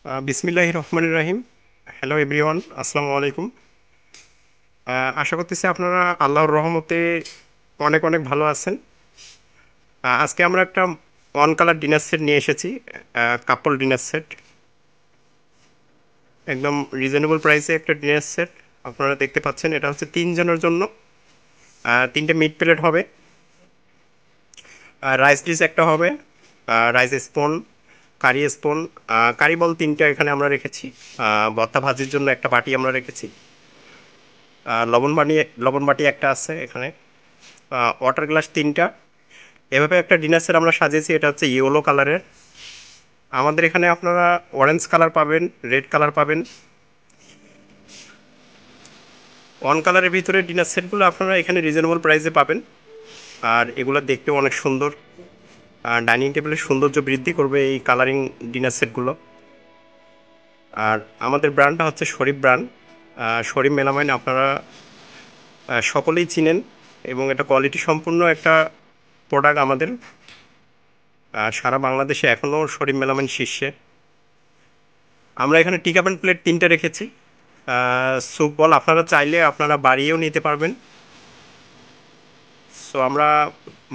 বিসমিল্লাহির রহমানির রাহিম। Hello everyone, আসসালামু আলাইকুম। আশা করতেছি আপনারা আল্লাহর রহমতে অনেক অনেক ভালো আছেন। আজকে আমরা একটা ওয়ান কালার ডিনার সেট নিয়ে এসেছি, কাপল ডিনার সেট। একদম রিজনেবল প্রাইসে একটা ডিনার সেট আপনারা দেখতে পাচ্ছেন। এটা হচ্ছে 3 জনের জন্য। 3টে মিড প্লেট হবে, রাইস ডিশ একটা হবে, রাইস স্পুন, কারি স্পুন, কারি বল 3টা এখানে আমরা রেখেছি। ভর্তা ভাজির জন্য একটা বাটি আমরা রেখেছি। লবণ বাটি একটা আছে এখানে। ওয়াটার গ্লাস 3টা। এভাবে একটা ডিনার সেট আমরা সাজিয়েছি। এটা হচ্ছে ইয়েলো কালারের। আমাদের এখানে আপনারা অরেঞ্জ কালার পাবেন, রেড কালার পাবেন। ওয়ান কালারের ভিতরে ডিনার সেটগুলো আপনারা এখানে রিজনেবল প্রাইসে পাবেন। আর এগুলো দেখতেও অনেক সুন্দর। ডাইনিং টেবিলের সৌন্দর্য বৃদ্ধি করবে এই কালারিং ডিনার সেটগুলো। আর আমাদের ব্র্যান্ডটা হচ্ছে শরীফ ব্র্যান্ড। শরীফ মেলামাইন আপনারা সকলেই চিনেন, এবং এটা কোয়ালিটি সম্পূর্ণ একটা প্রোডাক্ট আমাদের। সারা বাংলাদেশে এখনও শরীফ মেলামাইন শীর্ষে। আমরা এখানে টি কাপ প্লেট 3টে রেখেছি। স্যুপ বল আপনারা চাইলে আপনারা বাড়িয়েও নিতে পারবেন। সো আমরা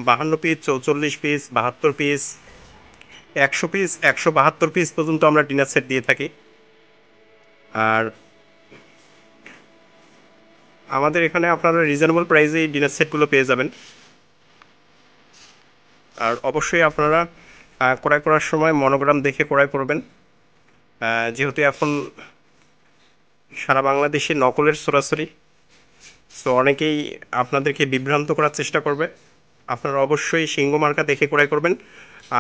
52 piece, 44 piece, 72 piece, 100 piece, 172 piece পর্যন্ত আমরা ডিনার সেট দিয়ে থাকি। আর আমাদের এখানে আপনারা রিজনেবল প্রাইসে এই ডিনার সেটগুলো পেয়ে যাবেন। আর অবশ্যই আপনারা ক্রয় করার সময় মনোগ্রাম দেখে ক্রয় করবেন। যেহেতু এখন সারা বাংলাদেশে নকলের ছড়াছড়ি, সো অনেকেই আপনাদেরকে বিভ্রান্ত করার চেষ্টা করবে। আপনারা অবশ্যই সিংহ মার্কা দেখে ক্রয় করবেন।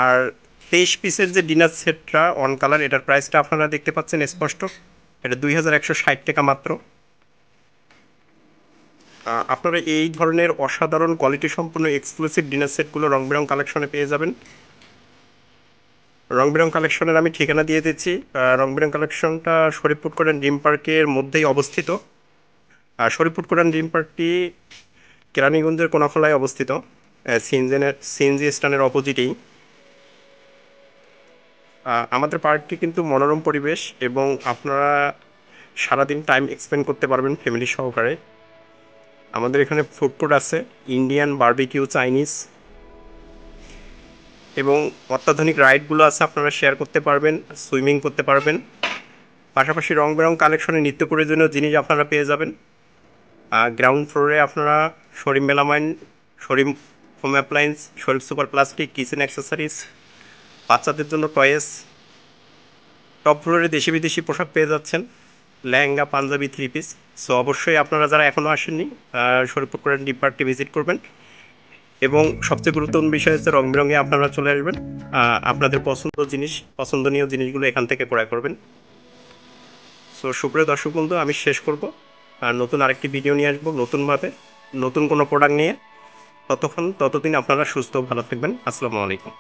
আর 23 পিসের যে ডিনার সেটটা অন কালার, এটার প্রাইসটা আপনারা দেখতে পাচ্ছেন স্পষ্ট। এটা 2160 টাকা মাত্র। আপনারা এই ধরনের অসাধারণ কোয়ালিটি সম্পন্ন এক্সক্লুসিভ ডিনার সেটগুলো রং বেরং কালেকশনে পেয়ে যাবেন। রং বেরং কালেকশনের আমি ঠিকানা দিয়ে দিচ্ছি। রং বেরং কালেকশনটা শরীফপুর কোরান ড্রিম পার্কের মধ্যেই অবস্থিত। আর শরীফপুর কোরান ড্রিম পার্কটি কেরানীগঞ্জের কোনাখলায় অবস্থিত, সিএনজি স্ট্যান্ডের অপোজিটেই। আমাদের পার্কটি কিন্তু মনোরম পরিবেশ, এবং আপনারা সারাদিন টাইম এক্সপেন্ড করতে পারবেন ফ্যামিলি সহকারে। আমাদের এখানে ফুড কোর্ট আছে, ইন্ডিয়ান, বারবিকিউ, চাইনিজ, এবং অত্যাধুনিক রাইডগুলো আছে, আপনারা শেয়ার করতে পারবেন, সুইমিং করতে পারবেন। পাশাপাশি রং বেরং কালেকশনের নিত্য প্রয়োজনীয় জিনিস আপনারা পেয়ে যাবেন। গ্রাউন্ড ফ্লোরে আপনারা শরীফ মেলামাইন, শরীফ হোম অ্যাপ্লায়েন্স, শরীফ সুপার প্লাস্টিক, কিচেন অ্যাক্সেসরিজ, বাচ্চাদের জন্য টয়েস, টপ ফ্লোরে দেশি বিদেশি পোশাক পেয়ে যাচ্ছেন, লেহেঙ্গা, পাঞ্জাবি, 3 পিস। সো অবশ্যই আপনারা যারা এখনও আসেননি, শরীফপুর কোরান ডি পার্কটি ভিজিট করবেন। এবং সবচেয়ে গুরুত্বপূর্ণ বিষয় হচ্ছে রং বেরঙে আপনারা চলে আসবেন। আপনাদের পছন্দনীয় জিনিসগুলো এখান থেকে ক্রয় করবেন। সো সুপ্রিয় দর্শক বন্ধু, আমি শেষ করব। আর নতুন আরেকটি ভিডিও নিয়ে আসবো নতুনভাবে, নতুন কোনো প্রোডাক্ট নিয়ে। ততদিন আপনারা সুস্থ ভালো থাকবেন। আসসালামু আলাইকুম।